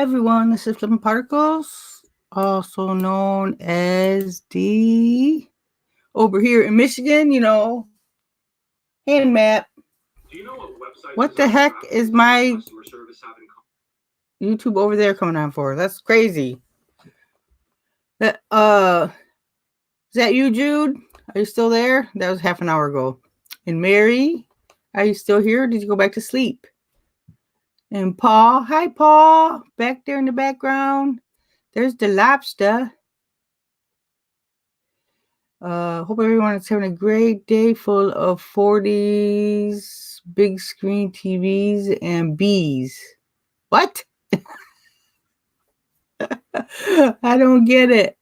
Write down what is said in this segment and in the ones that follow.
everyone, this is Flippin'Particles, also known as the over here in Michigan, hand map. What the heck is my YouTube over there coming on for? That's crazy. Is that you, Jude? Are you still there? That was half an hour ago. And Mary, are you still here? Did you go back to sleep? And Paul, hi Paul, back there in the background. There's the lobster. Hope everyone is having a great day full of 40s, big screen TVs, and bees. What? I don't get it.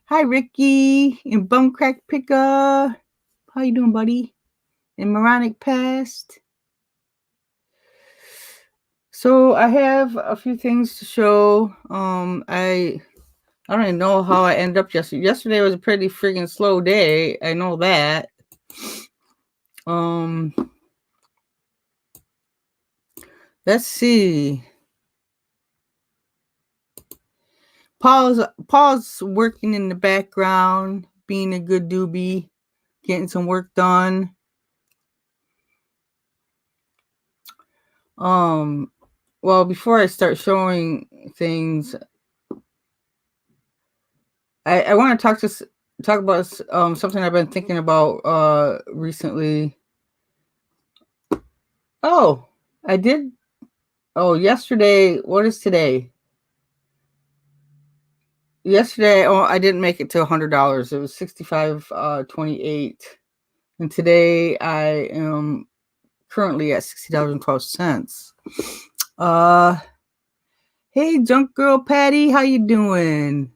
Hi, Ricky and Bumcrack Picker. How you doing, buddy? And Moronic Past. So I have a few things to show. I don't even know how I ended up yesterday. Yesterday was a pretty friggin' slow day. I know that. Let's see. Paul's working in the background, being a good doobie, getting some work done. Well, before I start showing things, I want to talk about something I've been thinking about recently. Oh, I did. Oh, yesterday. What is today? Yesterday, I didn't make it to $100. It was $65.28, and today I am currently at $60.12. Hey, Junk Girl Patty, how you doing?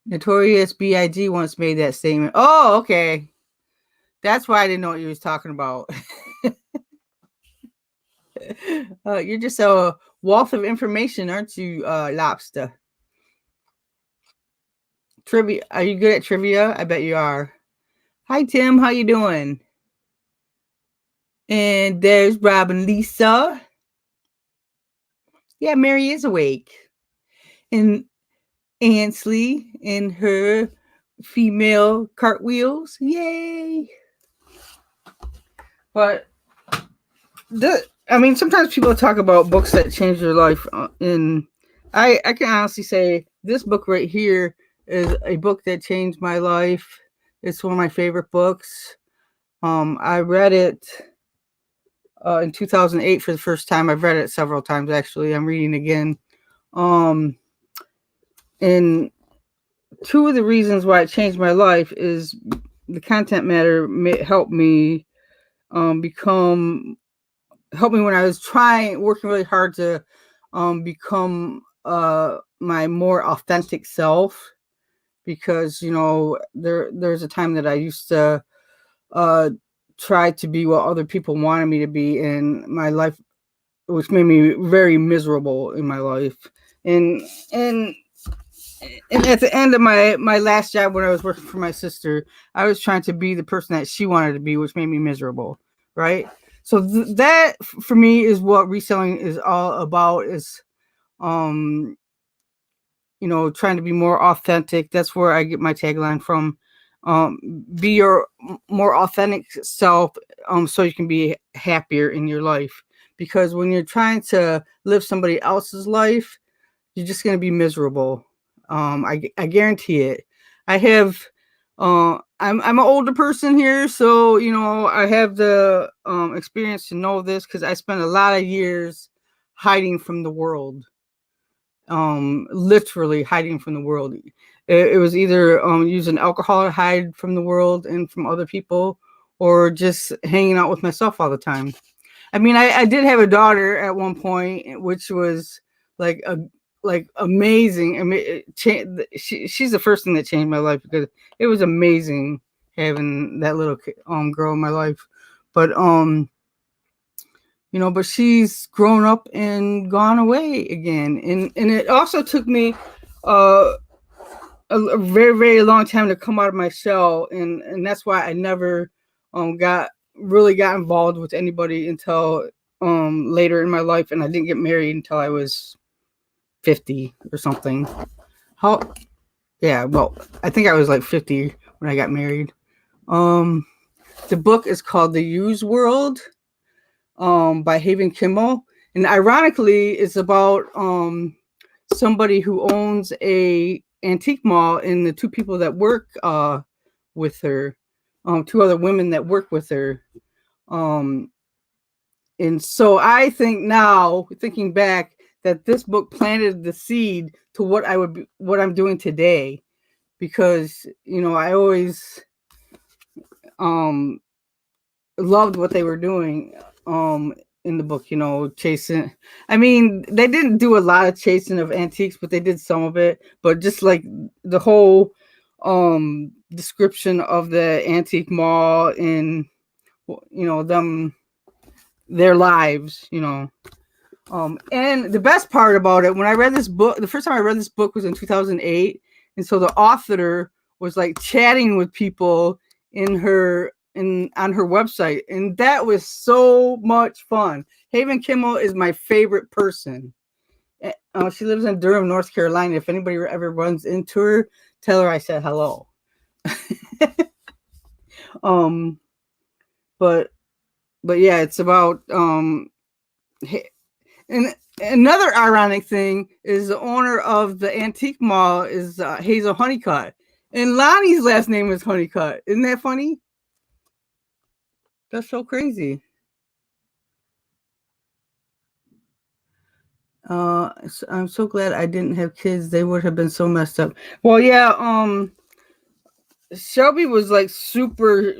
Notorious B.I.G. once made that statement. Oh, okay. That's why I didn't know what you was talking about. You're just a wealth of information, aren't you, Lobster? Trivia. Are you good at trivia? I bet you are. Hi, Tim. How you doing? And there's Rob and Lisa. Yeah, Mary is awake. And Ansley and her female cartwheels. Yay. But sometimes people talk about books that change their life. And I can honestly say this book right here is a book that changed my life. It's one of my favorite books. I read it in 2008 for the first time. I've read it several times, actually. I'm reading again. And two of the reasons why it changed my life is the content matter helped me when I was working really hard to become my more authentic self. Because there's a time that I used to try to be what other people wanted me to be in my life, which made me very miserable in my life. And at the end of my last job, when I was working for my sister, I was trying to be the person that she wanted to be, which made me miserable, right? So that for me is what reselling is all about, is trying to be more authentic. That's where I get my tagline from. Be your more authentic self, so you can be happier in your life. Because when you're trying to live somebody else's life, you're just going to be miserable. I guarantee it. I have, I'm an older person here, so I have the experience to know this, because I spent a lot of years hiding from the world. Literally hiding from the world. It was either using alcohol to hide from the world and from other people, or just hanging out with myself all the time. I did have a daughter at one point, which was like amazing. She's the first thing that changed my life, because it was amazing having that little girl in my life. But but she's grown up and gone away again. And it also took me a very, very long time to come out of my shell. And that's why I never got involved with anybody until later in my life, and I didn't get married until I was 50 or something. Well, I think I was like 50 when I got married. The book is called The Used World, by Haven Kimmel, and ironically, it's about somebody who owns a antique mall, and the two people that work with her, two other women that work with her. And so I think now, thinking back, that this book planted the seed to what I'm doing today, because I always loved what they were doing in the book, chasing. I mean, they didn't do a lot of chasing of antiques, but they did some of it. But just like the whole description of the antique mall and their lives, and the best part about it, when I read this book, the first time I read this book was in 2008, and so the author was like chatting with people on her website, and that was so much fun. Haven Kimmel is my favorite person. She lives in Durham, North Carolina. If anybody ever runs into her, tell her I said hello. But yeah, it's about and another ironic thing is the owner of the antique mall is Hazel Honeycutt, and Lonnie's last name is Honeycutt. Isn't that funny? That's so crazy. I'm so glad I didn't have kids. They would have been so messed up. Well, yeah. Shelby was like super.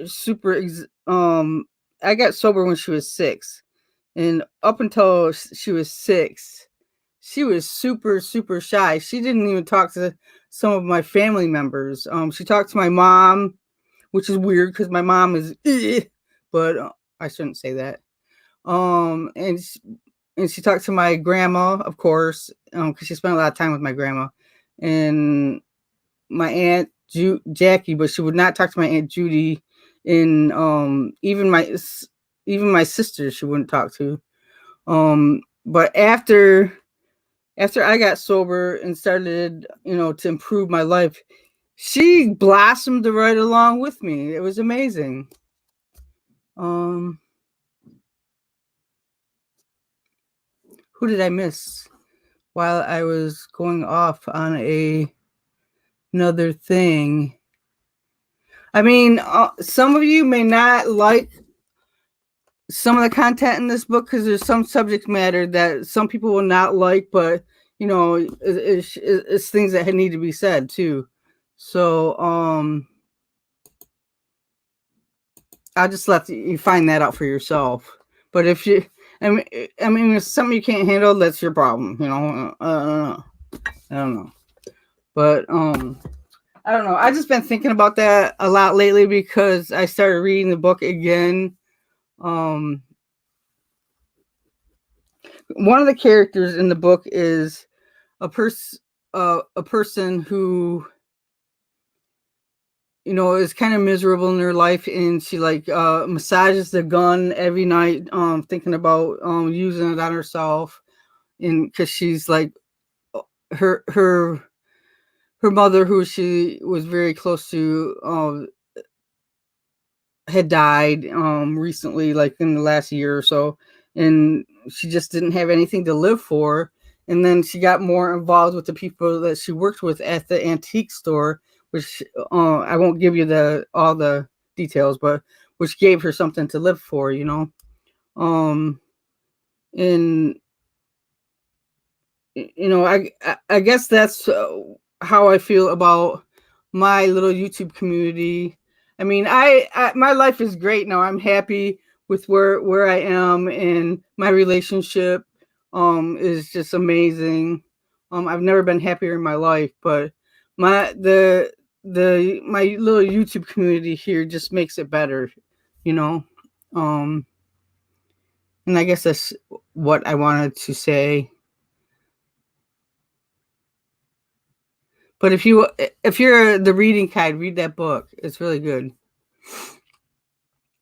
I got sober when she was 6, and up until she was 6, she was super shy. She didn't even talk to some of my family members. She talked to my mom, which is weird because my mom is, but I shouldn't say that. And she talked to my grandma, of course, because she spent a lot of time with my grandma, and my aunt Jackie, but she would not talk to my Aunt Judy, and even my sister she wouldn't talk to. But after I got sober and started, to improve my life, she blossomed right along with me. It was amazing. Who did I miss while I was going off on another thing? I mean, some of you may not like some of the content in this book because there's some subject matter that some people will not like, but it's things that need to be said too. So I'll just let you find that out for yourself. But if you, I mean, if it's something you can't handle, that's your problem. I don't know. But I don't know. I've just been thinking about that a lot lately because I started reading the book again. One of the characters in the book is a person who is kind of miserable in her life, and she like massages the gun every night, thinking about using it on herself, and because she's like her mother, who she was very close to, had died recently, like in the last year or so, and she just didn't have anything to live for. And then she got more involved with the people that she worked with at the antique store, which I won't give you all the details, but which gave her something to live for, and I guess that's how I feel about my little YouTube community. I mean, my life is great now. I'm happy with where I am, and my relationship is just amazing. I've never been happier in my life, but my little YouTube community here just makes it better, and I guess that's what I wanted to say. But if you're the reading kind, read that book. It's really good.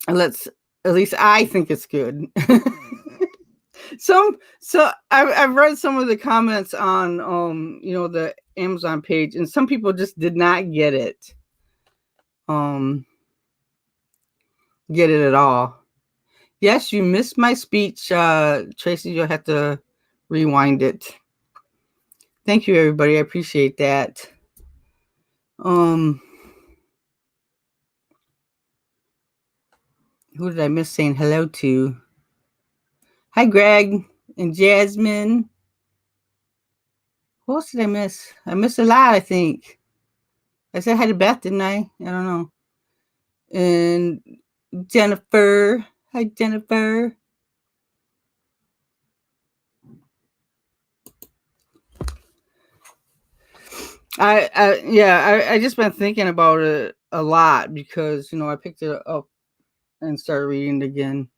And at least I think it's good. I've read some of the comments on the Amazon page, and some people just did not get it. Get it at all. Yes, you missed my speech, Tracy. You'll have to rewind it. Thank you, everybody. I appreciate that. Who did I miss saying hello to? Hi, Greg and Jasmine. Who else did I miss? I missed a lot, I think. I said hi to Beth, didn't I? I don't know. And Jennifer. Hi, Jennifer. I just been thinking about it a lot because I picked it up and started reading it again.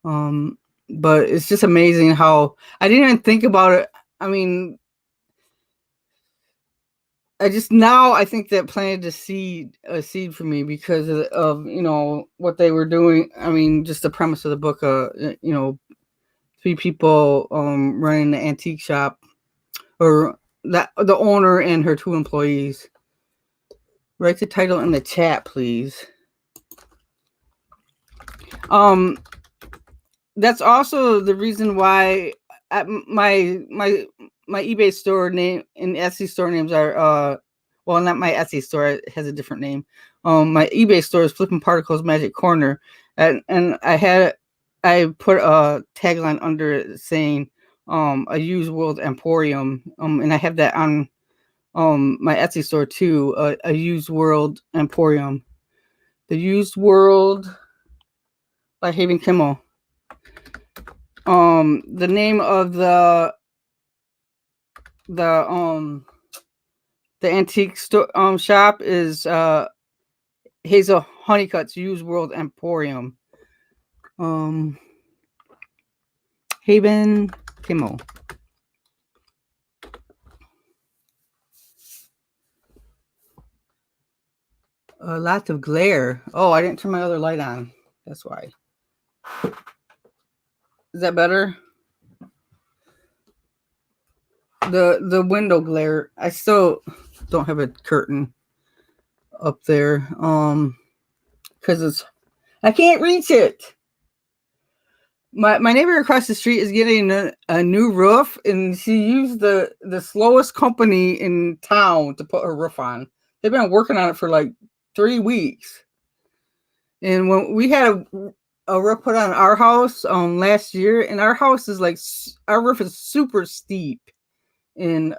But it's just amazing how I didn't even think about it. I mean, I think that planted a seed for me because of what they were doing. I mean, just the premise of the book. 3 people running the antique shop, or that the owner and her 2 employees. Write the title in the chat, please. That's also the reason why my eBay store name and Etsy store names are well, not my Etsy store, it has a different name. My eBay store is Flippin'Particles Magic Corner, and I put a tagline under it saying a used world emporium, and I have that on my Etsy store too, a used world emporium. The Used World by Haven Kimmel. The name of the antique store shop is Hazel Honeycutt's Used World Emporium. Haven Kimmel. Lots of glare. Oh, I didn't turn my other light on. That's why. Is that better? The window glare. I still don't have a curtain up there. Because I can't reach it. My neighbor across the street is getting a new roof, and she used the slowest company in town to put her roof on. They've been working on it for like 3 weeks. And when we had a roof put on our house last year, and our house is like, our roof is super steep and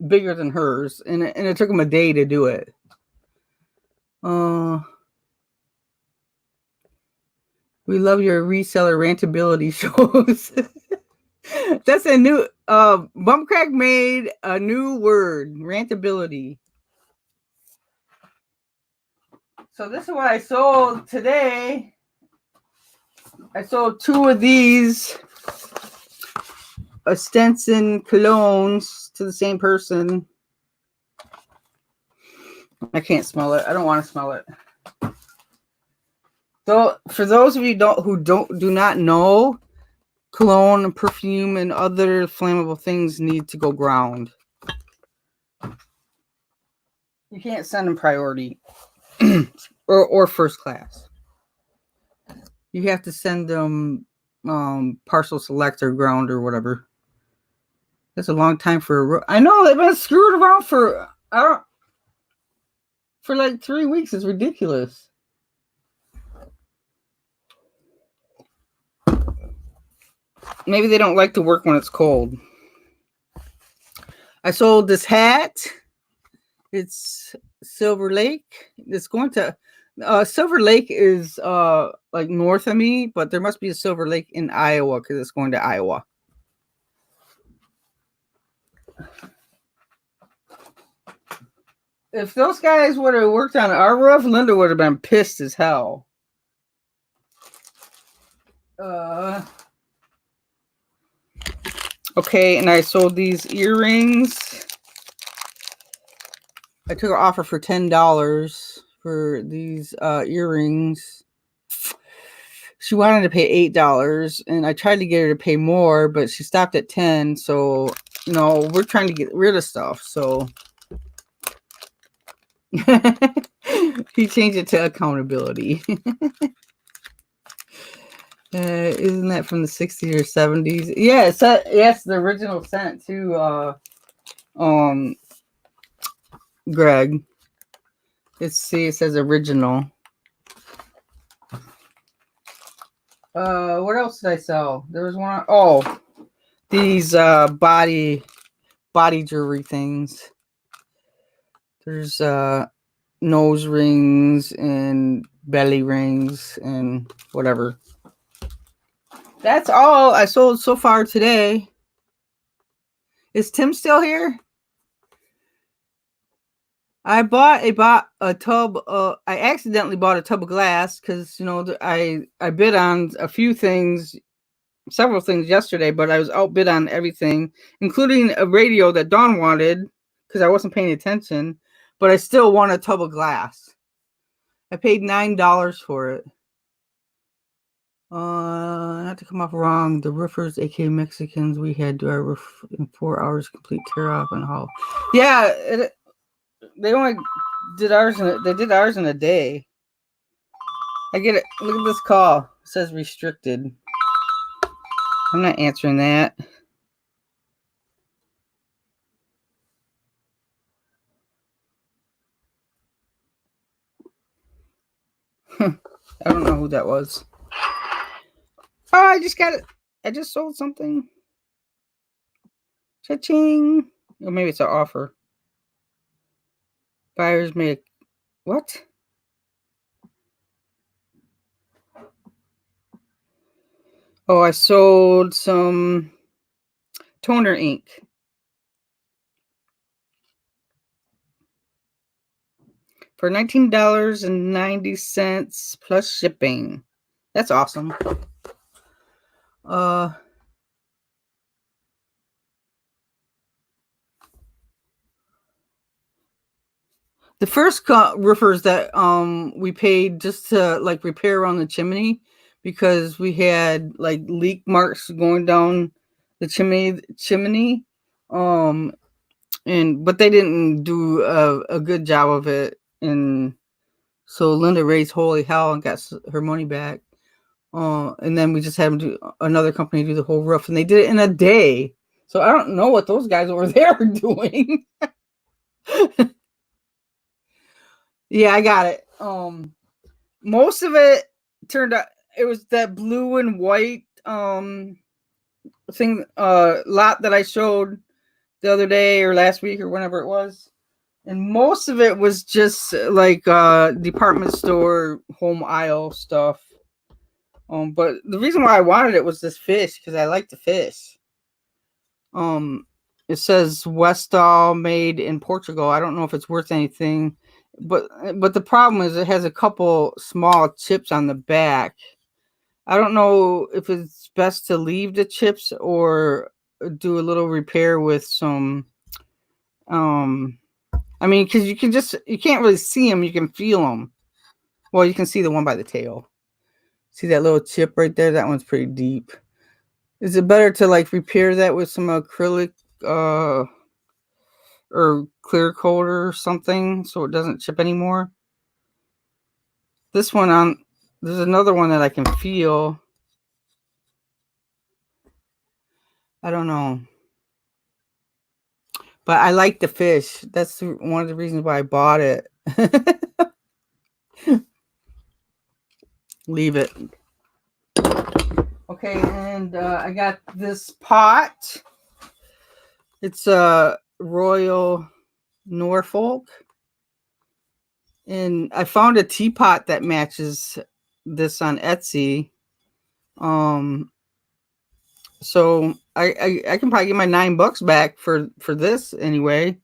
bigger than hers, and it took them a day to do it. We love your reseller rantability shows. That's a new Bumpcrack made a new word, rantability. So this is what I sold today. I sold 2 of these Stenson colognes to the same person. I can't smell it. I don't want to smell it. So for those of you who do not know, cologne, perfume, and other flammable things need to go ground. You can't send them priority or first class. You have to send them parcel select or ground or whatever. That's a long time for I know they've been screwed around for like 3 weeks. It's ridiculous. Maybe they don't like to work when it's cold. I sold this hat. It's Silver Lake. It's going to Silver Lake is like north of me, but there must be a Silver Lake in Iowa because it's going to Iowa. If those guys would have worked on our roof, Linda would have been pissed as hell. Okay, and I sold these earrings. I took an offer for $10 for these earrings. she wanted to pay $8, and I tried to get her to pay more, but she stopped at 10. So, you know, we're trying to get rid of stuff. So he changed it to accountability. Isn't that from the 60s or 70s? Yeah, it's the original scent too. Greg. It says original. What else did I sell? There was one. Oh, these body jewelry things. There's nose rings and belly rings and whatever. That's all I sold so far today. Is Tim still here? I bought a tub. I accidentally bought a tub of glass because, you know, I bid on a few things, several things yesterday, but I was outbid on everything, including a radio that Dawn wanted because I wasn't paying attention. But I still won a tub of glass. I paid $9 for it. Not to come off wrong, the roofers, aka Mexicans, we had to our roof in 4 hours, complete tear off and haul. Yeah, they only did ours in a day. I get it. Look at this call. It says restricted. I'm not answering that. I don't know who that was. Oh, I just got it. I just sold something. Cha-ching. Or maybe it's an offer. Buyers make what? Oh, I sold some toner ink. For $19.90 plus shipping. That's awesome. The first roofers that we paid just to like repair around the chimney because we had like leak marks going down the chimney. But they didn't do a good job of it, and so Linda raised holy hell and got her money back. And then we just had them do another company do the whole roof, and they did it in a day. So I don't know what those guys over there are doing. Yeah, I got it. Most of it turned out it was that blue and white thing lot that I showed the other day or last week or whenever it was. And most of it was just like department store home aisle stuff. But the reason why I wanted it was this fish because I like the fish. It says Westall made in Portugal. I don't know if it's worth anything, but the problem is it has a couple small chips on the back. I don't know if it's best to leave the chips or do a little repair with some. I mean, because you can't really see them, you can feel them. Well, you can see the one by the tail. See that little chip right there? That one's pretty deep. Is it better to like repair that with some acrylic or clear coat or something so it doesn't chip anymore? This one there's another one that I can feel. I don't know. But I like the fish. That's one of the reasons why I bought it. Leave it. Okay, and I got this pot. It's a Royal Norfolk. And I found a teapot that matches this on Etsy. So I can probably get my $9 back for this anyway.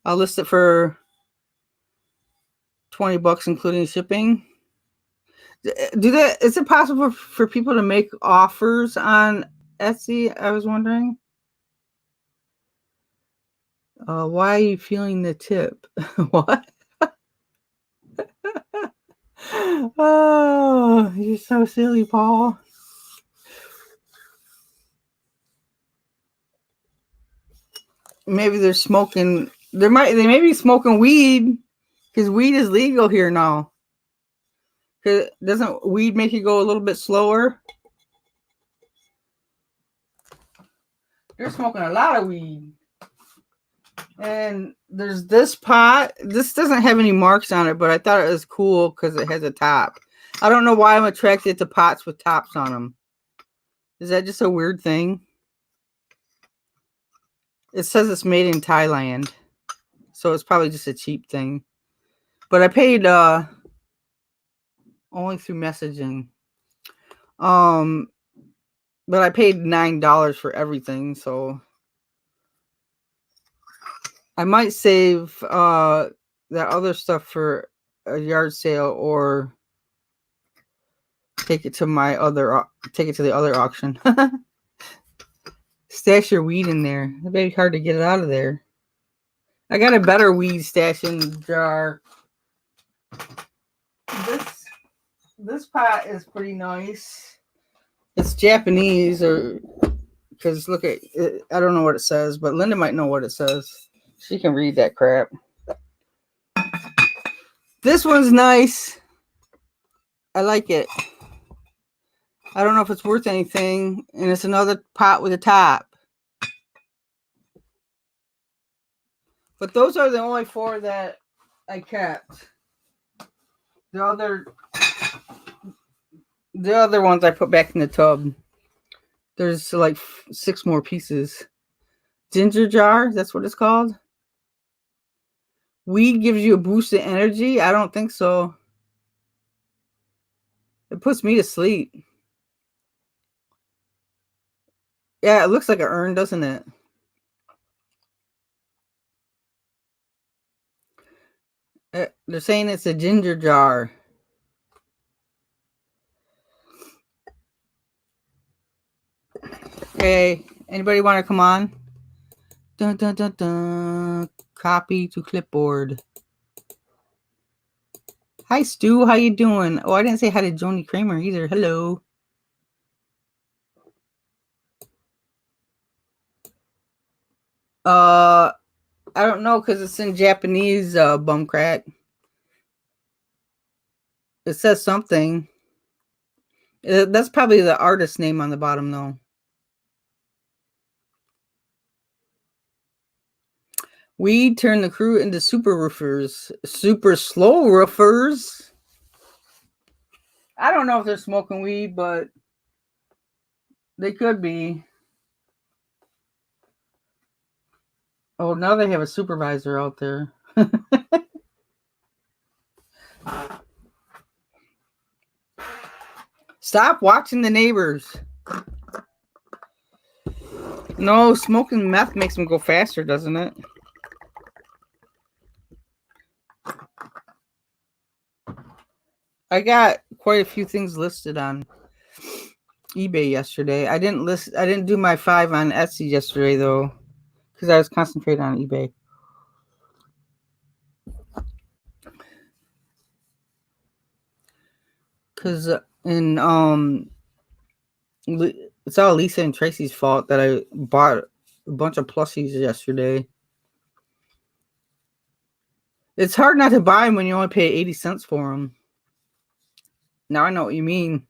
I'll list it for $20 including shipping. Is it possible for people to make offers on Etsy? I was wondering. Why are you feeling the tip? What? Oh, You're so silly, Paul. Maybe they're smoking. They may be smoking weed because weed is legal here now. Doesn't weed make you go a little bit slower? They're smoking a lot of weed. And there's this pot. This doesn't have any marks on it, but I thought it was cool because it has a top. I don't know why I'm attracted to pots with tops on them. Is that just a weird thing? It says it's made in Thailand, so it's probably just a cheap thing. But I paid only through messaging. But I paid $9 for everything, so I might save that other stuff for a yard sale or take it to the other auction. Stash your weed in there. It'd be hard to get it out of there. I got a better weed stash in the jar. This pot is pretty nice. It's Japanese, or because look at it, I don't know what it says, but Linda might know what it says. She can read that crap. This one's nice. I like it. I don't know if it's worth anything, and it's another pot with a top. But those are the only 4 that I kept. The other ones I put back in the tub. There's like 6 more pieces. Ginger jar, that's what it's called. Weed gives you a boost of energy? I don't think so. It puts me to sleep. Yeah, it looks like an urn, doesn't it? They're saying it's a ginger jar. Okay, anybody want to come on? Dun, dun, dun, dun. Copy to clipboard. Hi, Stu. How you doing? Oh, I didn't say hi to Joni Kramer either. Hello. I don't know because it's in Japanese, bumcrat. It says something. That's probably the artist name on the bottom, though. We turn the crew into super roofers. Super slow roofers. I don't know if they're smoking weed, but they could be. Oh, now they have a supervisor out there. Stop watching the neighbors. No, smoking meth makes them go faster, doesn't it? I got quite a few things listed on eBay yesterday. I didn't do my 5 on Etsy yesterday though, because I was concentrating on eBay. Because it's all Lisa and Tracy's fault that I bought a bunch of plushies yesterday. It's hard not to buy them when you only pay 80 cents for them. Now I know what you mean.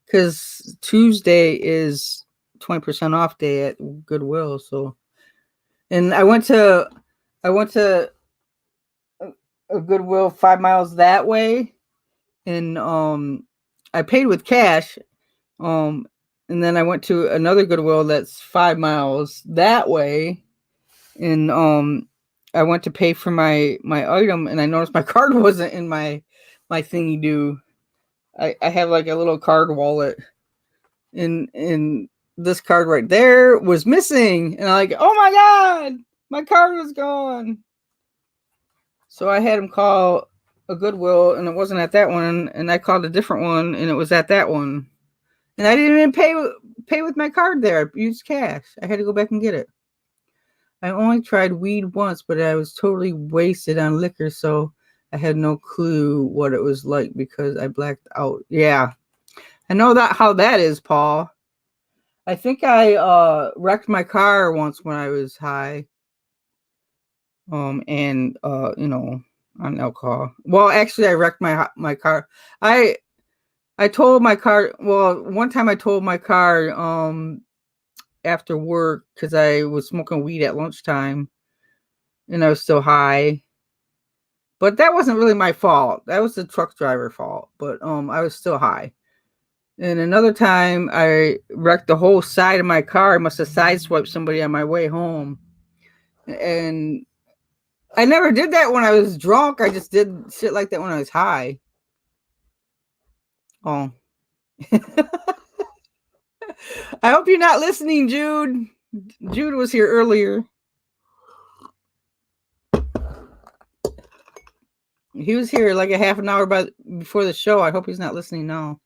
Because Tuesday is 20% off day at Goodwill. So, and I went to a Goodwill 5 miles that way, and I paid with cash. And then I went to another Goodwill that's 5 miles that way, and I went to pay for my item, and I noticed my card wasn't in my thingy do. I have like a little card wallet, and this card right there was missing, and I'm like, oh my god, my card was gone. So I had him call a Goodwill, and it wasn't at that one, and I called a different one, and it was at that one, and I didn't even pay with my card there. I used cash. I had to go back and get it. I only tried weed once, but I was totally wasted on liquor, so I had no clue what it was like because I blacked out. Yeah, I know that how that is, Paul. I think I wrecked my car once when I was high. And you know, on alcohol. Well, actually, I wrecked my car. I told my car. Well, one time I told my car after work because I was smoking weed at lunchtime, and I was still high. But that wasn't really my fault. That was the truck driver fault. But I was still high. And another time, I wrecked the whole side of my car. I must have sideswiped somebody on my way home, and I never did that when I was drunk. I just did shit like that when I was high. Oh. I hope you're not listening, Jude. Jude was here earlier. He was here like a half an hour before the show. I hope he's not listening now.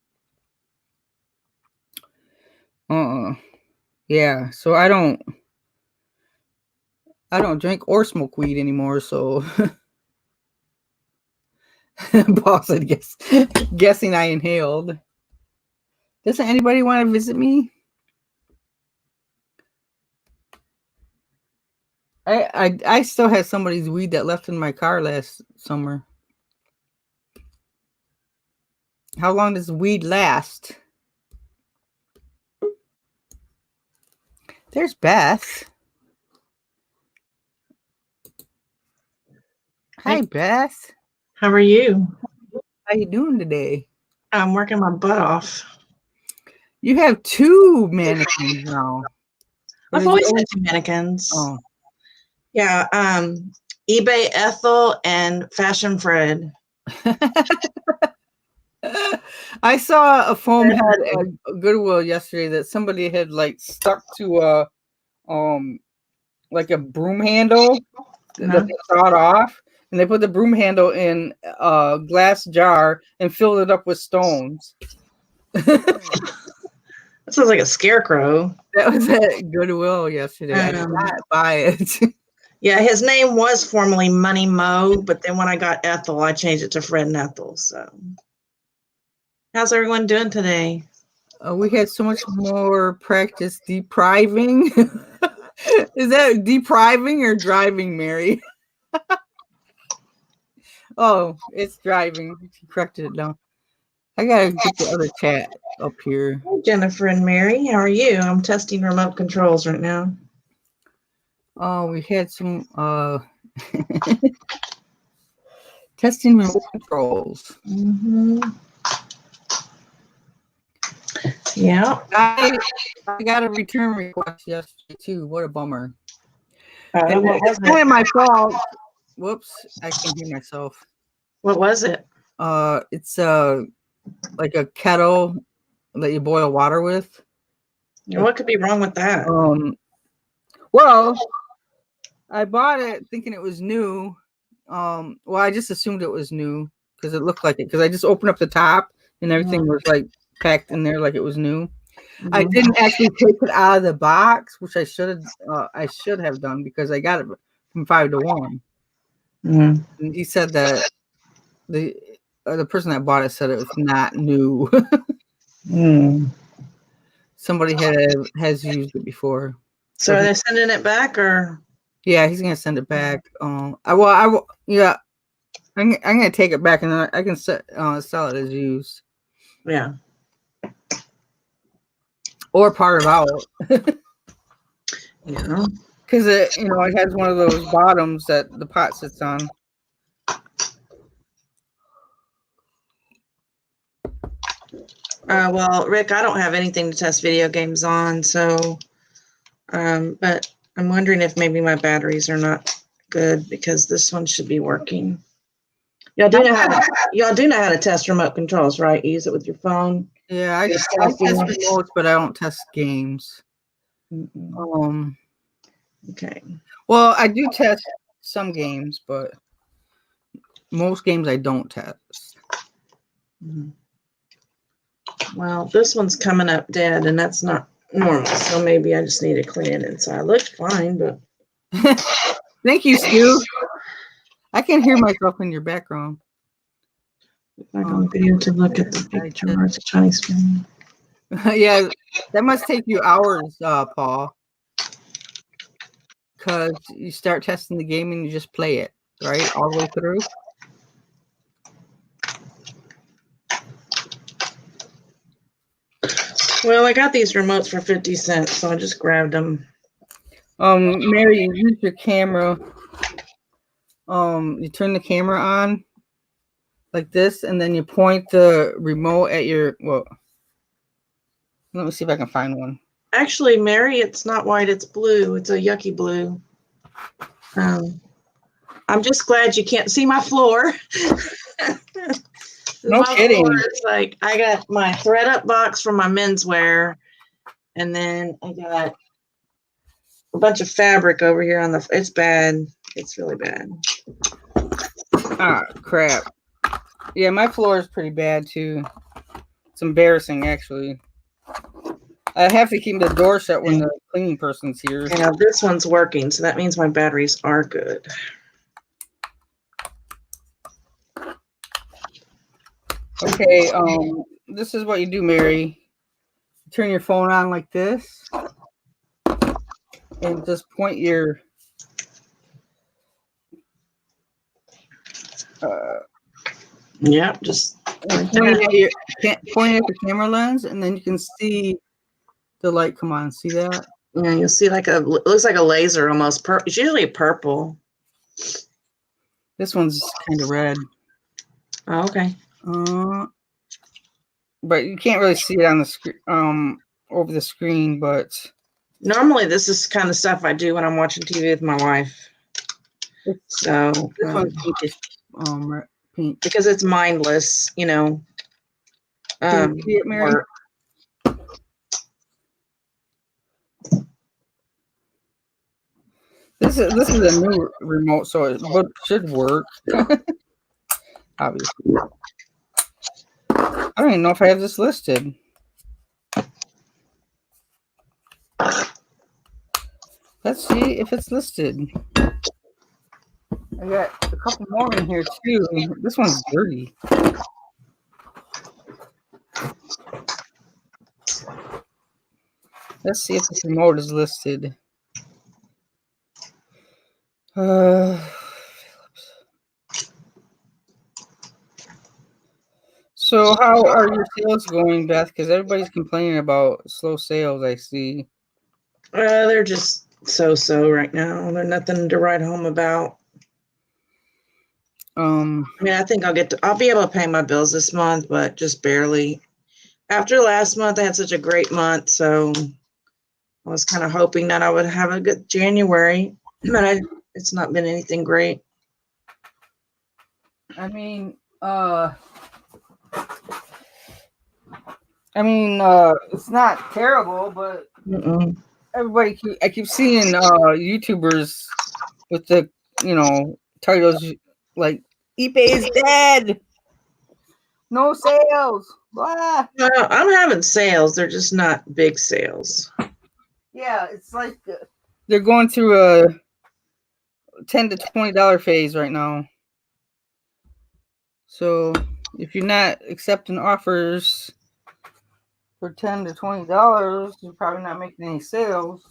Yeah, so I don't drink or smoke weed anymore, so boss, I guess guessing I inhaled. Doesn't anybody want to visit me? I still had somebody's weed that left in my car last summer. How long does weed last? There's Beth. Hi, Beth. How are you? How you doing today? I'm working my butt off. You have 2 mannequins now. I've always had 2 mannequins. Oh. Yeah, eBay Ethel and Fashion Fred. I saw a foam head at Goodwill yesterday that somebody had like stuck to like a broom handle that they sawed off, and they put the broom handle in a glass jar and filled it up with stones. That sounds like a scarecrow. That was at Goodwill yesterday. I did not buy it. Yeah, his name was formerly Money Mo, but then when I got Ethel, I changed it to Fred and Ethel. So, how's everyone doing today? We had so much more practice depriving. Is that depriving or driving, Mary? Oh, it's driving. She corrected it down. I gotta get the other chat up here. Hey, Jennifer and Mary, how are you? I'm testing remote controls right now. Oh, we had some testing remote controls. Yeah. I got a return request yesterday too. What a bummer. It's kind of my fault. Whoops, I can hear myself. What was it? It's like a kettle that you boil water with. What could be wrong with that? Well, I bought it thinking it was new. Well, I just assumed it was new because it looked like it. Because I just opened up the top and everything was like packed in there like it was new. I didn't actually take it out of the box, which I should have done because I got it from 5 to 1. And he said that the person that bought it said it was not new. Somebody has used it before. So are they sending it back or? Yeah, he's gonna send it back. I'm gonna take it back and then I can sell it as used. Yeah. Or part it out. Yeah. Because it has one of those bottoms that the pot sits on. Well, Rick, I don't have anything to test video games on, so but I'm wondering if maybe my batteries are not good because this one should be working. Y'all do know how to test remote controls, right? You use it with your phone. Yeah, I test remotes, but I don't test games. Okay. Well, I do test some games, but most games I don't test. Well, this one's coming up dead, and that's not normal. So maybe I just need to clean it inside. It looks fine, but thank you, Stu. I can hear myself in your background. Back on video to look at the picture. Where's the Chinese screen? Yeah, that must take you hours, Paul. Because you start testing the game and you just play it, right? All the way through. Well, I got these remotes for 50 cents, so I just grabbed them. Mary, you use your camera. You turn the camera on like this, and then you point the remote at your, well, let me see if I can find one. Actually, Mary, it's not white, it's blue. It's a yucky blue. I'm just glad you can't see my floor. No kidding. Floor is like, I got my thread up box for my menswear, and then I got a bunch of fabric over here on the, it's bad. It's really bad. Ah, crap. Yeah, my floor is pretty bad too. It's embarrassing, actually. I have to keep the door shut when the cleaning person's here. Yeah, this one's working, so that means my batteries are good. Okay, this is what you do, Mary. Turn your phone on like this, and just point your Yep, just point at the camera lens, and then you can see the light come on. See that? yeah, you'll see like a, it looks like a laser almost. It's usually purple. This one's kind of red. Oh, okay. But you can't really see it on the screen, over the screen. But normally, this is kind of stuff I do when I'm watching TV with my wife. So this one's pinkish, pink, because it's mindless, you know. Can you see it, Mary? This is a new remote, so it should work. Obviously. I don't even know if I have this listed. Let's see if it's listed. I got a couple more in here too. This one's dirty. Let's see if this remote is listed. So how are your sales going, Beth? Because everybody's complaining about slow sales, I see. They're just so right now. They're nothing to write home about. I mean, I think I'll be able to pay my bills this month, but just barely. After last month, I had such a great month, so I was kind of hoping that I would have a good January, but it's not been anything great. I mean, it's not terrible, but I keep seeing YouTubers with the, titles like eBay is dead, no sales, blah. Well, I'm having sales. They're just not big sales. Yeah, it's like they're going through a $10 to $20 phase right now. So if you're not accepting offers for $10 to $20, you're probably not making any sales.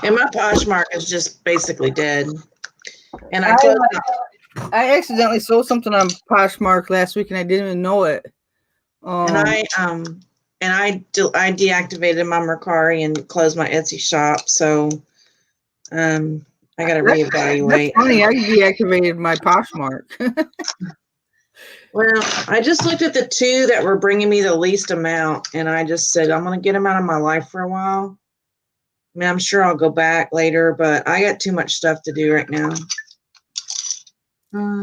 And my Poshmark is just basically dead. And I accidentally sold something on Poshmark last week and I didn't even know it. And I deactivated my Mercari and closed my Etsy shop. So I got to reevaluate. That's funny. I deactivated my Poshmark. Well, I just looked at the two that were bringing me the least amount, and I just said, I'm going to get them out of my life for a while. I mean, I'm sure I'll go back later, but I got too much stuff to do right now.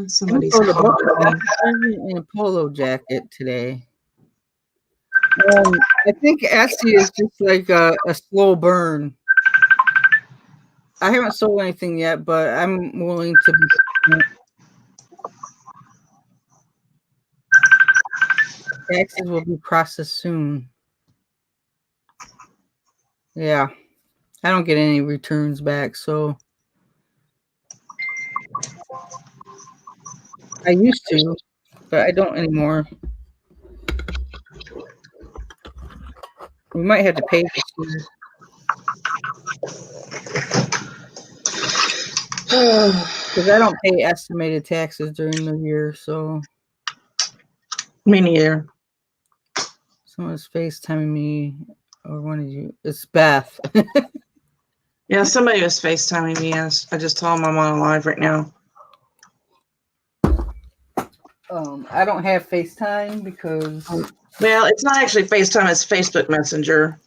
Somebody's calling in a polo jacket today. I think Etsy is just like a slow burn. I haven't sold anything yet, but I'm willing to be. Taxes will be processed soon. Yeah. I don't get any returns back, so I used to, but I don't anymore. We might have to pay this year because I don't pay estimated taxes during the year. So Me neither. someone's FaceTiming me, or one of you. It's Beth. Yeah, somebody was FaceTiming me. Yes, I just told them I'm on live right now. I don't have FaceTime because Well, it's not actually FaceTime. It's Facebook Messenger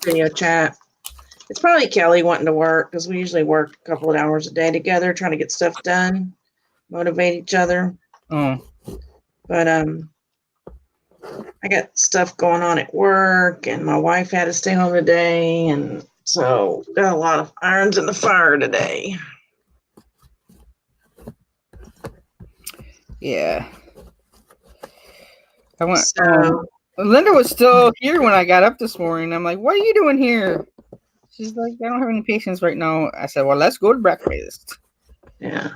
video chat. It's probably Kelly wanting to work because we usually work a couple of hours a day together, trying to get stuff done, motivate each other. oh But I got stuff going on at work, and my wife had to stay home today, and so got a lot of irons in the fire today. yeah. I went. So Linda was still here when I got up this morning. I'm like, "What are you doing here?" She's like, "I don't have any patience right now." I said, "Well, let's go to breakfast." yeah.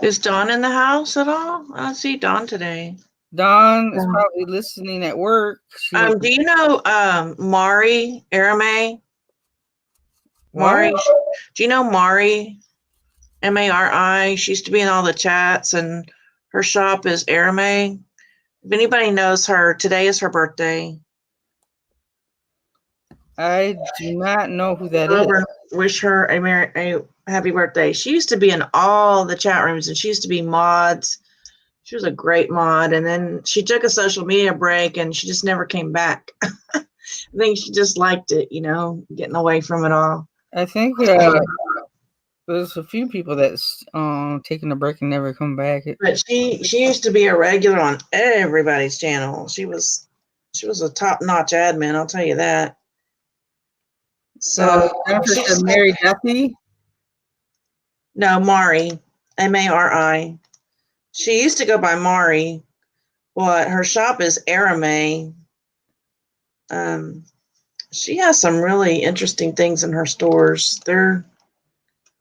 Is Dawn in the house at all? I don't see Dawn today. Dawn is probably listening at work. Do you know Mari Arame? Mari, do you know Mari? Mari. She used to be in all the chats, and her shop is Arame. If anybody knows her, today is her birthday. I do not know who that is. Wish her a happy birthday. She used to be in all the chat rooms, and she used to be mods. She was a great mod, and then she took a social media break, and she just never came back. I think she just liked it, getting away from it all. I think there's a few people that's taking a break and never come back. But she used to be a regular on everybody's channel. She was a top-notch admin, I'll tell you that. So she's Mary Duffy? No, Mari, Mari. She used to go by Mari, but her shop is Arame. She has some really interesting things in her stores. They're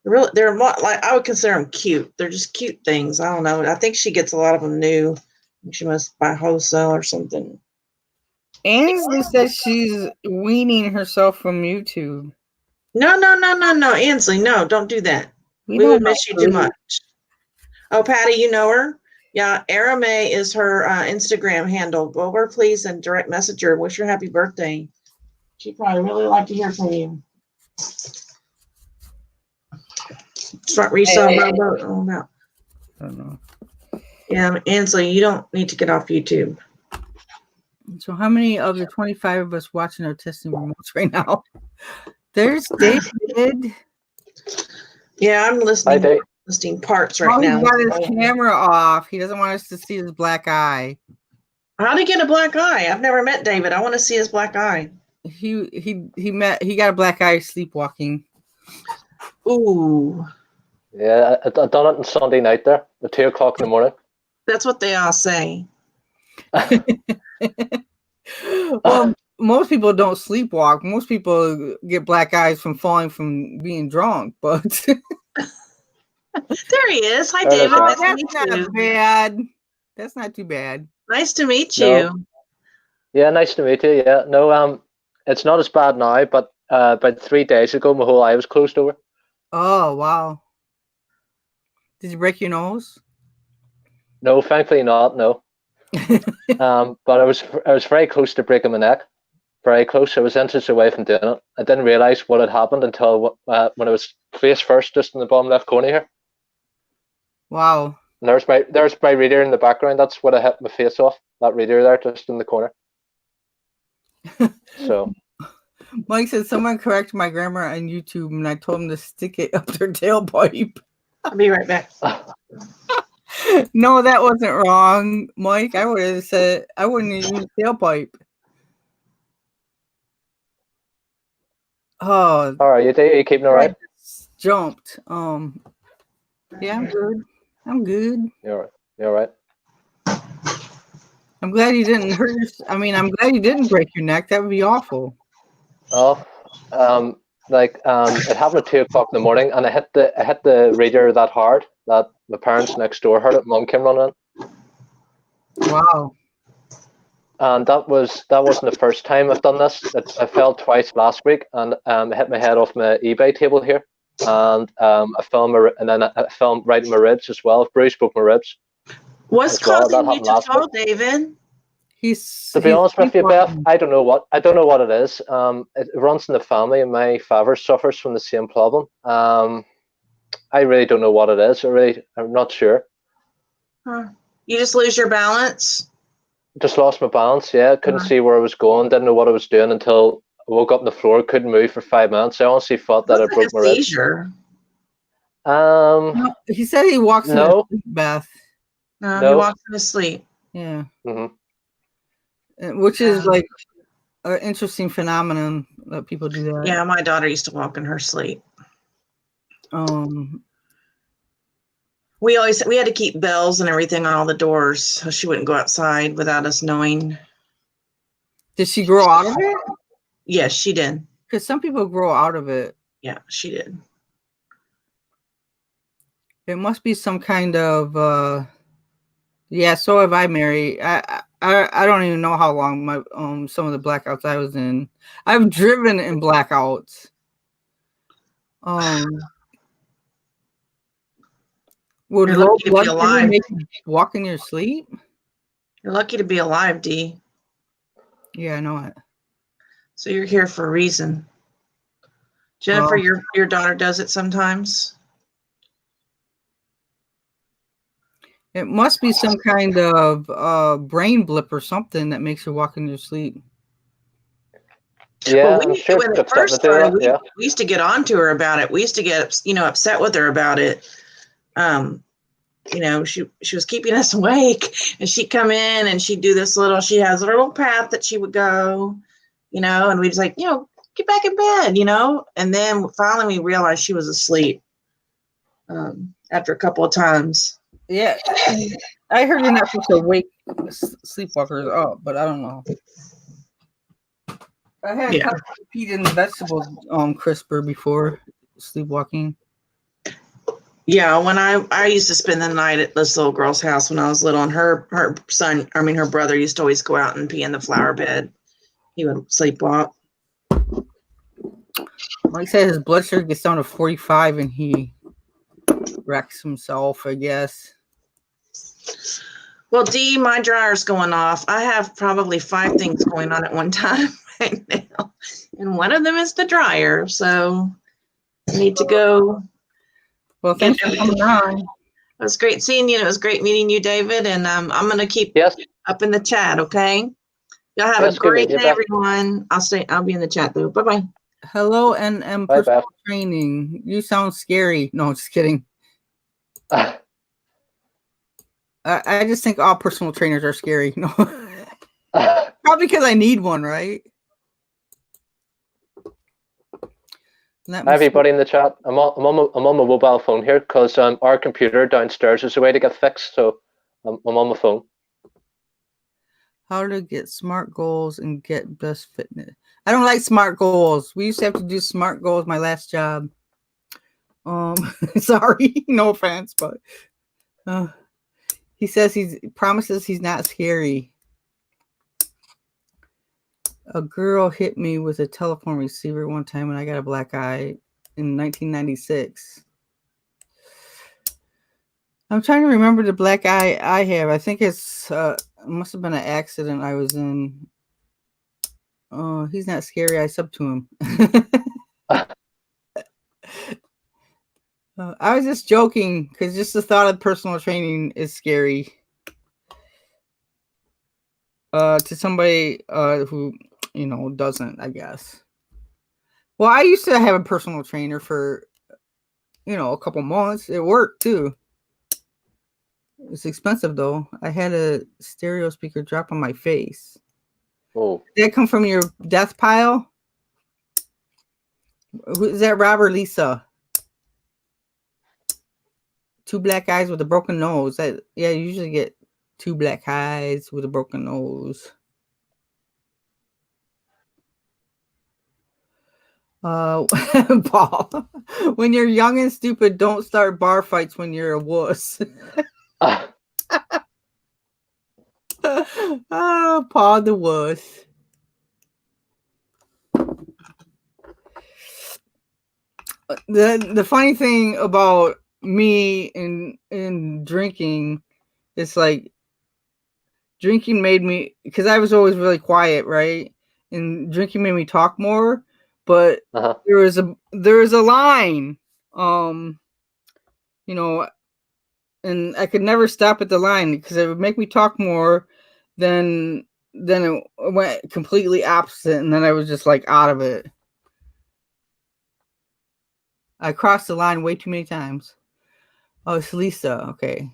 more, like, I would consider them cute. They're just cute things. I don't know. I think she gets a lot of them new. She must buy wholesale or something. Ansley says she's weaning herself from YouTube. No, Ansley, no, don't do that. We would miss you too much. Oh, Patty, you know her? Yeah, Arame is her Instagram handle. Go over, please, and direct message her. Wish her happy birthday. She'd probably really like to hear from you. Start reselling rowboat. Oh, no. I don't know. Yeah, Ansley, you don't need to get off YouTube. So how many of the 25 of us watching are testing remotes right now? There's David. Yeah, I'm listing parts right now. He got his camera off. He doesn't want us to see his black eye. How to get a black eye? I've never met David. I want to see his black eye. He got a black eye sleepwalking. Ooh. Yeah, I done it on Sunday night there, at 2 o'clock in the morning. That's what they all say. Well, most people don't sleepwalk. Most people get black eyes from falling from being drunk, but there he is. Hi, David. Nice that's not bad. That's not too bad. Nice to meet you. No. Yeah, nice to meet you. Yeah, no, it's not as bad now, but about 3 days ago, my whole eye was closed over. Oh wow! Did you break your nose? No, thankfully not. No. But I was very close to breaking my neck. Very close. I was inches away from doing it. I didn't realize what had happened until when I was face first, just in the bottom left corner here. Wow. And there's my reader in the background. That's what I hit my face off. That reader there, just in the corner. So. Mike said someone corrected my grammar on YouTube, and I told him to stick it up their tailpipe. I'll be right back. No, that wasn't wrong, Mike. I would have said I wouldn't use tailpipe. Oh, all right. You keeping all right? Jumped. Yeah, I'm good. You're all right. I'm glad you didn't hurt your, I mean, I'm glad you didn't break your neck. That would be awful. Oh, it happened at 2 o'clock in the morning, and I hit the radiator that hard that my parents next door heard it. Mum came running, Wow. and that wasn't the first time I've done this. I fell twice last week, and I hit my head off my eBay table here, and I fell right in my ribs as well. Bruce broke my ribs. What's as well. That causing you happened to last fall, week. David? To be honest with you, Beth, I don't know what it is. It runs in the family, and my father suffers from the same problem. I really don't know what it is. I'm not sure. Huh. You just lose your balance? Just lost my balance. Yeah, couldn't see where I was going. Didn't know what I was doing until I woke up on the floor. Couldn't move for 5 minutes. I honestly thought that I broke my ribs. Seizure. No, he said he walks in his sleep, Beth. No, he walks in his sleep. Yeah. Mm-hmm. Which is like an interesting phenomenon that people do that. Yeah, my daughter used to walk in her sleep. We had to keep bells and everything on all the doors so she wouldn't go outside without us knowing. Did she grow out of it? Yes, she did. Because some people grow out of it. Yeah, she did. It must be some kind of yeah, so have I, Mary. I don't even know how long my some of the blackouts I was in. I've driven in blackouts. Would You're low lucky to blood be pressure alive. make you walk in your sleep? You're lucky to be alive, Dee. Yeah, I know it. So you're here for a reason. Jennifer, your daughter does it sometimes? It must be some kind of brain blip or something that makes you walk in your sleep. Yeah, well, I'm sure when it first started, we used to get on to her about it. We used to get, upset with her about it. She was keeping us awake, and she'd come in and she'd do this she has a little path that she would go, and we'd just like, get back in bed, and then finally we realized she was asleep after a couple of times. Yeah, I heard you're not supposed to wake sleepwalkers up, but I don't know. I had peat in the vegetables crisper before sleepwalking. Yeah, when I used to spend the night at this little girl's house when I was little, and her brother used to always go out and pee in the flower bed. He would sleepwalk. Like I said, his blood sugar gets down to 45 and he wrecks himself, I guess. Well, Dee, my dryer's going off. I have probably 5 things going on at one time right now. And one of them is the dryer. So I need to go. Well, thanks for coming on. It was great seeing you. And it was great meeting you, David. And I'm going to keep up in the chat, okay? Y'all have a great day, everyone. I'll be in the chat, though. Bye-bye. Hello, and personal training. You sound scary. No, just kidding. I just think all personal trainers are scary. No, probably because I need one, right? Everybody in the chat, I'm on my mobile phone here because our computer downstairs is a way to get fixed, so I'm on my phone. How to get SMART goals and get best fitness. I don't like SMART goals. We used to have to do SMART goals my last job. Sorry, no offense, but he says he promises he's not scary. A girl hit me with a telephone receiver one time when I got a black eye in 1996. I'm trying to remember the black eye I have. I think it must have been an accident I was in. Oh, he's not scary. I sub to him. I was just joking because just the thought of personal training is scary. To somebody who doesn't, I guess. Well, I used to have a personal trainer for a couple months. It worked too. It's expensive though. I had a stereo speaker drop on my face. Oh, did that come from your death pile? Is that Rob or Lisa? 2 black eyes with a broken nose. Yeah, you usually get 2 black eyes with a broken nose. Paul, when you're young and stupid, don't start bar fights when you're a wuss. Oh, Paul the wuss. The funny thing about me and drinking, it's like drinking made me, because I was always really quiet, right? And drinking made me talk more. But there was a line, you know, and I could never stop at the line because it would make me talk more. Then it went completely opposite, and then I was just like out of it. I crossed the line way too many times. Oh, it's Lisa. Okay.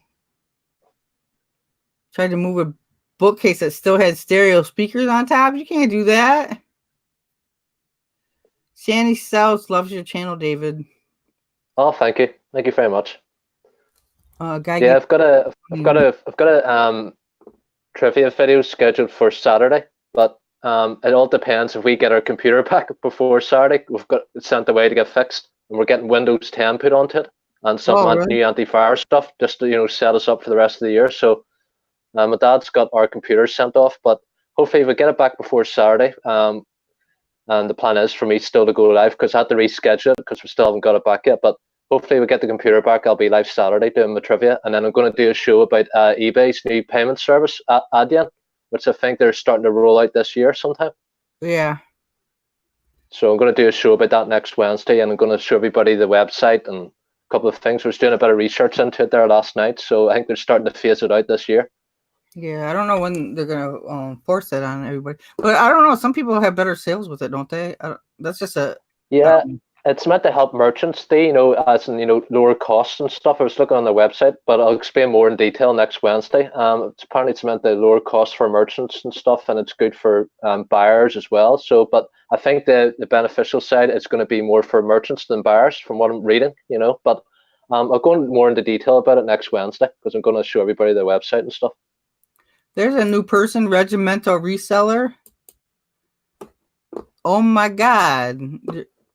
Tried to move a bookcase that still had stereo speakers on top. You can't do that. Shanny South loves your channel, David. Oh, thank you very much. Yeah, I've got a trivia video scheduled for Saturday, but it all depends if we get our computer back before Saturday. We've got it sent away to get fixed, and we're getting Windows 10 put onto it and some new antivirus stuff just to set us up for the rest of the year. So my dad's got our computers sent off, but hopefully we get it back before Saturday. And the plan is for me still to go live because I had to reschedule it because we still haven't got it back yet. But hopefully we get the computer back. I'll be live Saturday doing my trivia, and then I'm going to do a show about eBay's new payment service, Adyen, which I think they're starting to roll out this year sometime. Yeah. So I'm going to do a show about that next Wednesday, and I'm going to show everybody the website and a couple of things. I was doing a bit of research into it there last night, so I think they're starting to phase it out this year. Yeah, I don't know when they're gonna force that on everybody, but I don't know. Some people have better sales with it, don't they? That's just a It's meant to help merchants, as in lower costs and stuff. I was looking on the website, but I'll explain more in detail next Wednesday. Apparently it's meant to lower costs for merchants and stuff, and it's good for buyers as well. So, but I think the beneficial side is going to be more for merchants than buyers, from what I'm reading. But I'll go more into detail about it next Wednesday because I'm going to show everybody the website and stuff. There's a new person, Regimental Reseller. Oh my God.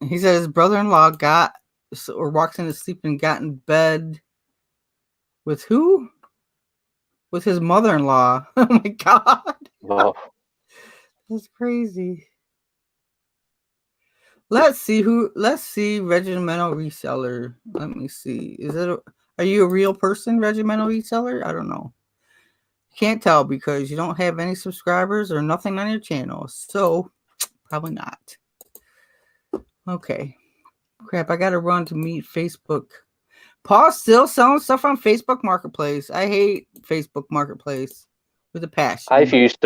He said his brother-in-law walks into sleep and got in bed with who? With his mother-in-law. Oh my God. Wow. That's crazy. Let's see Regimental Reseller. Let me see. Are you a real person, Regimental Reseller? I don't know. Can't tell because you don't have any subscribers or nothing on your channel. So probably not. Okay. Crap, I gotta run to meet Facebook. Paul's still selling stuff on Facebook Marketplace. I hate Facebook Marketplace with a passion. I used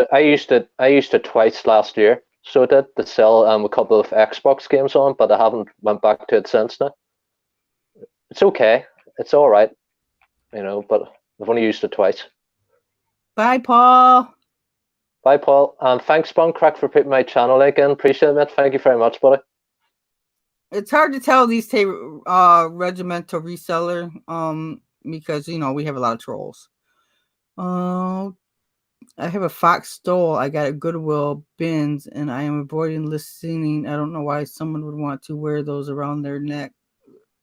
it twice last year. So I did to sell a couple of Xbox games on, but I haven't went back to it since now. It's okay. It's all right. But I've only used it twice. Bye, Paul. Bye, Paul. And thanks, Crack, for putting my channel link in. Appreciate it. Thank you very much, buddy. It's hard to tell these Regimental Reseller because we have a lot of trolls. I have a Fox stole. I got a Goodwill bins, and I am avoiding listening. I don't know why someone would want to wear those around their neck,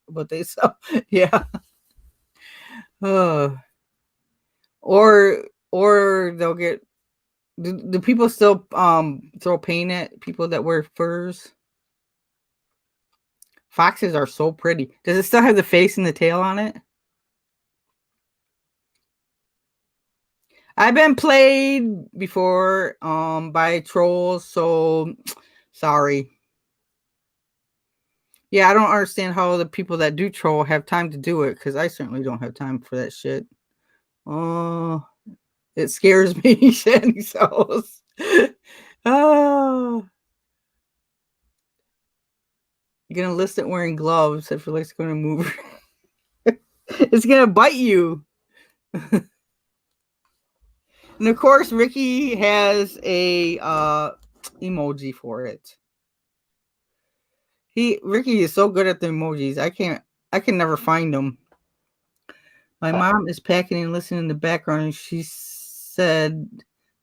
but they sell. Yeah. Or they'll get. Do people still throw paint at people that wear furs? Foxes are so pretty. Does it still have the face and the tail on it? I've been played before by trolls, so sorry. Yeah, I don't understand how the people that do troll have time to do it, because I certainly don't have time for that shit. It scares me, Shandy Souls. Oh. You're gonna list it wearing gloves if it's gonna move. It's gonna bite you. And of course, Ricky has a emoji for it. Ricky is so good at the emojis. I can never find them. My mom is packing and listening in the background, and she said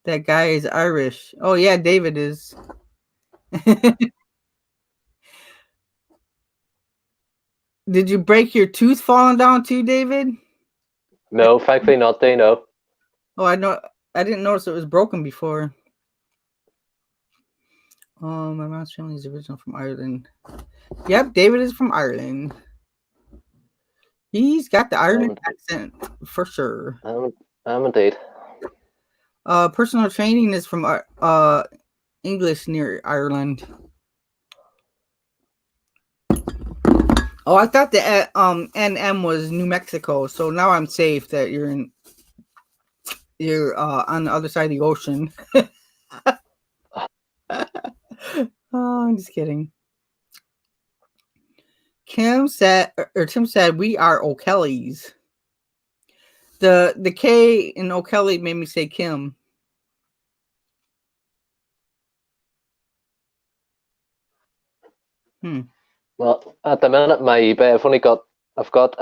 that guy is Irish. Oh yeah, David is. Did you break your tooth falling down too, David? No, thankfully not. They know. Oh, I know. I didn't notice it was broken before. Oh, my mom's family is original from Ireland. Yep, David is from Ireland. He's got the Ireland accent for sure. I'm indeed. Personal training is from English near Ireland. Oh, I thought the NM was New Mexico, so now I'm safe that you're on the other side of the ocean. Oh, I'm just kidding. Tim said we are O'Kellys. The K in O'Kelly made me say Kim. Well, at the minute, my eBay, I've got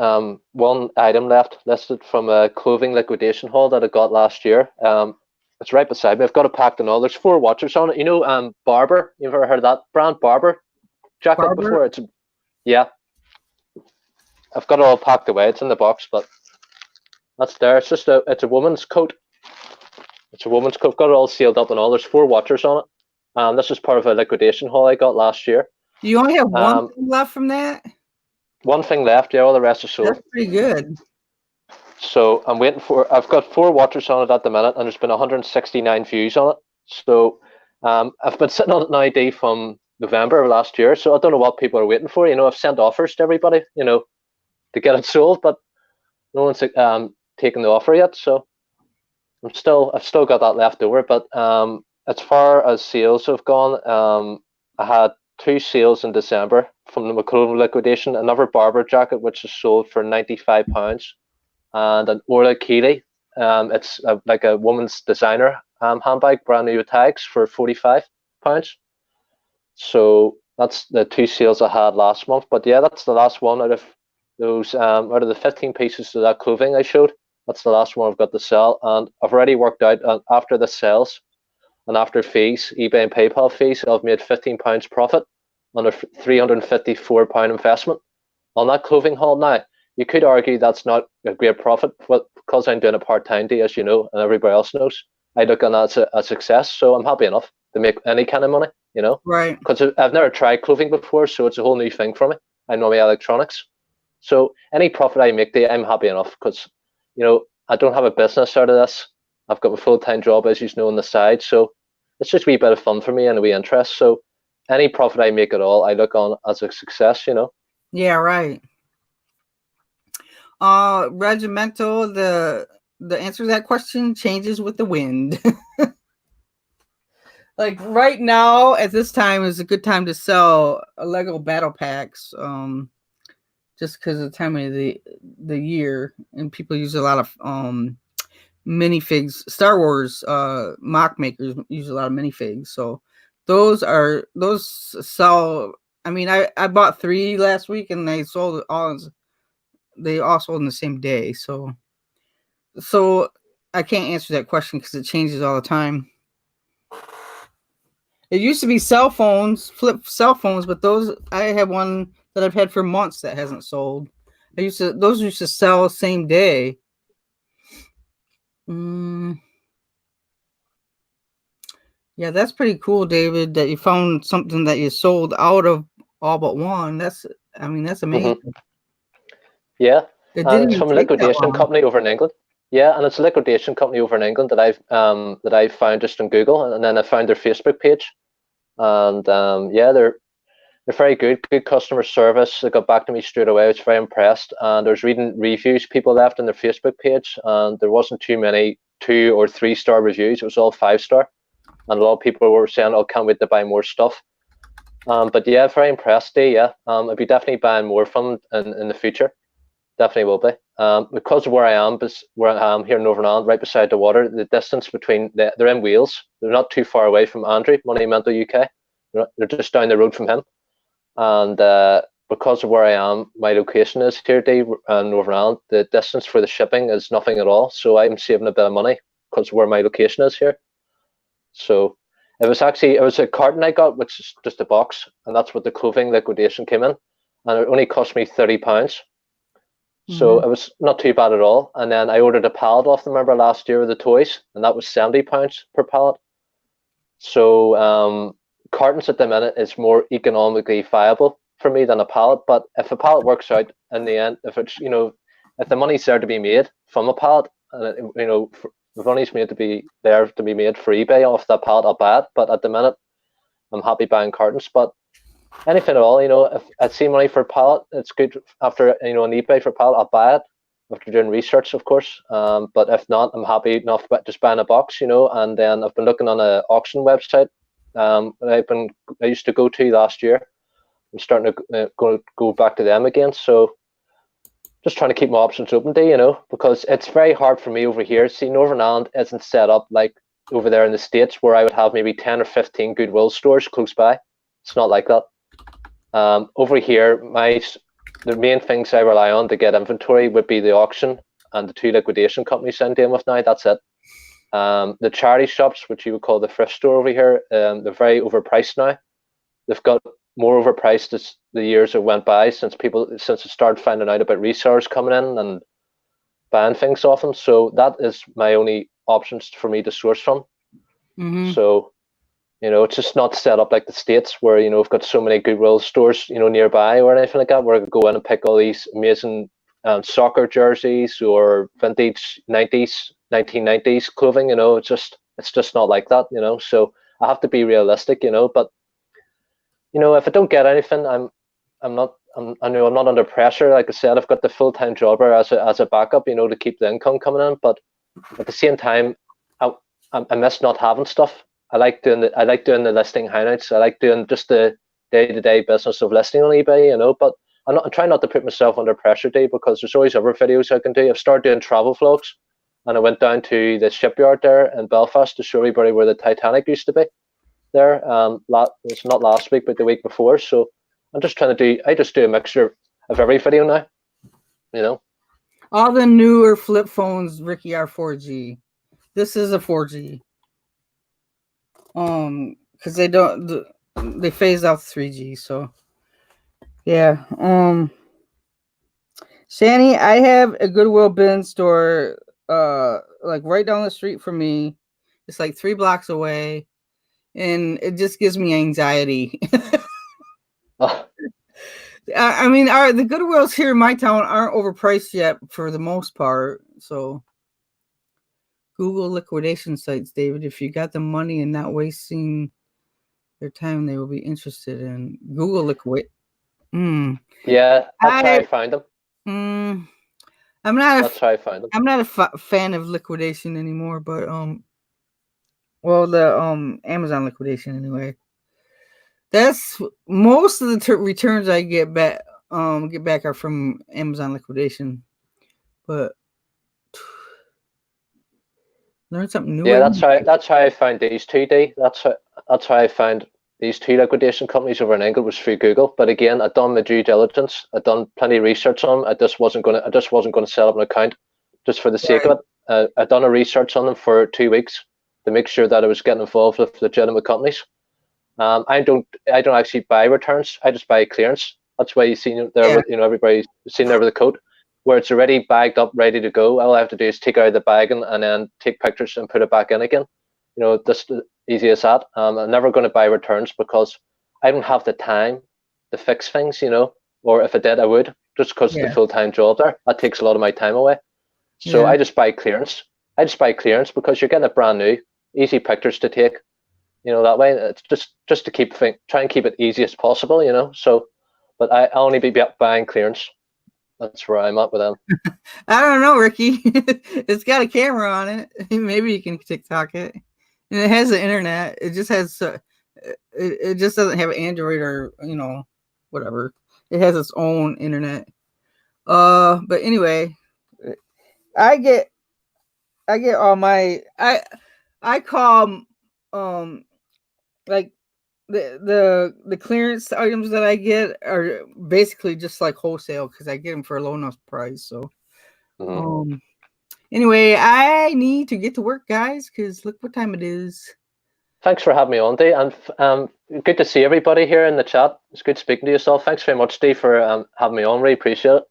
one item left listed from a clothing liquidation haul that I got last year. It's right beside me. I've got it packed and all. There's 4 watchers on it. You know, Barber. You've ever heard of that brand, Barber jacket Barber? before? Yeah. I've got it all packed away. It's in the box, but that's there. It's a woman's coat. It's a woman's coat. Got it all sealed up and all. There's 4 watchers on it. This is part of a liquidation haul I got last year. You only have one thing left from that? One thing left, yeah, all the rest is sold. That's pretty good. So I'm waiting I've got 4 watchers on it at the minute, and there's been 169 views on it. So I've been sitting on it now, Dee, from November of last year. So I don't know what people are waiting for. You know, I've sent offers to everybody, you know, to get it sold, but no one's taken the offer yet. So I've still got that left over. But as far as sales have gone, I had 2 sales in December from the McCollum liquidation. Another Barber jacket, which is sold for £95, and an Orla Keeley. It's like a woman's designer handbag, brand new tags, for £45. So that's the 2 sales I had last month. But yeah, that's the last one out of those. Out of the 15 pieces of that clothing I showed, that's the last one I've got to sell. And I've already worked out after the sales and after fees, eBay and PayPal fees, I've made £15 profit on a £354 investment on that clothing haul. Now, you could argue that's not a great profit, but because I'm doing it part-time, as you know, and everybody else knows, I look on that as a success. So I'm happy enough to make any kind of money, you know? Right. Because I've never tried clothing before, so it's a whole new thing for me. I know my electronics. So any profit I make, I'm happy enough, because, you know, I don't have a business out of this. I've got my full-time job, as you know, on the side. So it's just a wee bit of fun for me and a wee interest. So any profit I make at all, I look on as a success, you know? Yeah, right. Regimental, the answer to that question changes with the wind. Like right now, at this time, is a good time to sell Lego battle packs. Just because of the time of the year, and people use a lot of minifigs. Star Wars mock makers use a lot of minifigs, so those sell. I mean, I bought 3 last week, and they sold all. They all sold in the same day, so I can't answer that question because it changes all the time. It used to be cell phones, flip cell phones, but those I have one that I've had for months that hasn't sold. Those used to sell same day. Yeah, that's pretty cool, David, that you found something that you sold out of all but one. That's amazing. Mm-hmm. Yeah, it's from a take that liquidation long. company over in England. Yeah, and it's a liquidation company over in England that I've found just on Google, and then I found their Facebook page, and yeah, they're very good customer service. They got back to me straight away. I was very impressed, and I was reading reviews people left on their Facebook page, and there wasn't too many 2 or 3 star reviews. It was all 5-star, and a lot of people were saying, "Oh, can't wait to buy more stuff." But yeah, very impressed. Yeah, I'll be definitely buying more from them in the future. Definitely will be. Because of where I am here in Northern Ireland, right beside the water, the distance between they're in Wales. They're not too far away from Andrew, Money Mental UK. They're just down the road from him. And because of where I am, my location is here, Dave, in Northern Ireland. The distance for the shipping is nothing at all. So I'm saving a bit of money because where my location is here. So it was a carton I got, which is just a box, and that's what the clothing liquidation came in, and it only cost me £30. So it was not too bad at all. And then I ordered a pallet off them, remember last year with the toys, and that was £70 per pallet. So cartons at the minute is more economically viable for me than a pallet. But if a pallet works out in the end, if it's if the money's there to be made from a pallet, and the money's made to be there to be made for eBay off that pallet, I'll buy it. But at the minute, I'm happy buying cartons. But anything at all, if I see money for a pallet, it's good after on eBay for a pallet, I'll buy it after doing research, of course. But if not, I'm happy enough just buying a box, and then I've been looking on an auction website I used to go to last year. I'm starting to go back to them again. So just trying to keep my options open because it's very hard for me over here. See, Northern Ireland isn't set up like over there in the States where I would have maybe 10 or 15 Goodwill stores close by. It's not like that. Over here, the main things I rely on to get inventory would be the auction and the 2 liquidation companies I'm dealing with now. That's it. The charity shops, which you would call the thrift store over here, they're very overpriced now. They've got more overpriced as the years have went by since it started finding out about resellers coming in and buying things off them. So that is my only options for me to source from. So it's just not set up like the States where we've got so many Goodwill stores nearby or anything like that where I could go in and pick all these amazing soccer jerseys or vintage 1990s clothing. It's just not like that. So I have to be realistic. But if I don't get anything, I know I'm not under pressure. Like I said, I've got the full-time job as a backup, to keep the income coming in. But at the same time, I miss not having stuff. I like doing the listing highlights. I like doing just the day-to-day business of listing on eBay. But I'm trying not to put myself under pressure, Dave, because there's always other videos I can do. I've started doing travel vlogs, and I went down to the shipyard there in Belfast to show everybody where the Titanic used to be. There, it's not last week, but the week before. So I'm just trying to I just do a mixture of every video now. All the newer flip phones, Ricky, are 4G. This is a 4G. Because they phased out 3G. So yeah. Shani, I have a Goodwill bin store, like right down the street from me. It's like 3 blocks away. And it just gives me anxiety. I mean, the Goodwills here in my town aren't overpriced yet for the most part. So Google liquidation sites, David. If you got the money and not wasting their time, they will be interested in Google liquid. Yeah, that's how I find them. That's how I find them. I'm not a fan of liquidation anymore, but well, the Amazon liquidation anyway. That's most of the returns I get back are from Amazon liquidation. But learn something new. Yeah, that's how I found these 2D. That's how I found these 2 liquidation companies over in England was through Google. But again, I'd done my due diligence. I'd done plenty of research on them. I just wasn't going to set up an account just for the sake of it. I'd done a research on them for 2 weeks to make sure that I was getting involved with legitimate companies. I don't actually buy returns. I just buy clearance. That's why you see there with everybody's seen there with the coat where it's already bagged up, ready to go. All I have to do is take out the bagging and then take pictures and put it back in again. Just easy as that. I'm never going to buy returns because I don't have the time to fix things. Or if I did, I would just because of the full-time job there. That takes a lot of my time away. So I just buy clearance. I just buy clearance because you're getting it brand new, easy pictures to take. That way it's just to try and keep it easy as possible. So, but I only be buying clearance. That's where I'm at with them. I don't know, Ricky. It's got a camera on it. Maybe you can TikTok it, and it has the internet. It just has. It just doesn't have Android or whatever. It has its own internet. But anyway, I get all my I call like the clearance items that I get are basically just like wholesale because I get them for a low enough price. So, Anyway, I need to get to work, guys, because look what time it is. Thanks for having me on, Dee, and good to see everybody here in the chat. It's good speaking to yourself. Thanks very much, Dee, for having me on. Really appreciate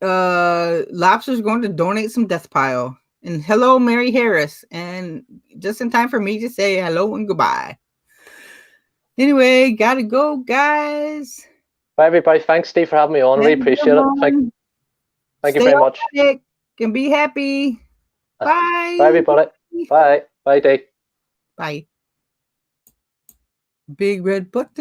it. Lobster's going to donate some death pile. And hello, Mary Harris. And just in time for me to say hello and goodbye. Anyway, gotta go, guys. Bye, everybody. Thanks, Dee, for having me on. Really appreciate it. Thank you very much. And be happy. Bye. Bye, everybody. Bye. Bye, Dee. Bye. Big red button.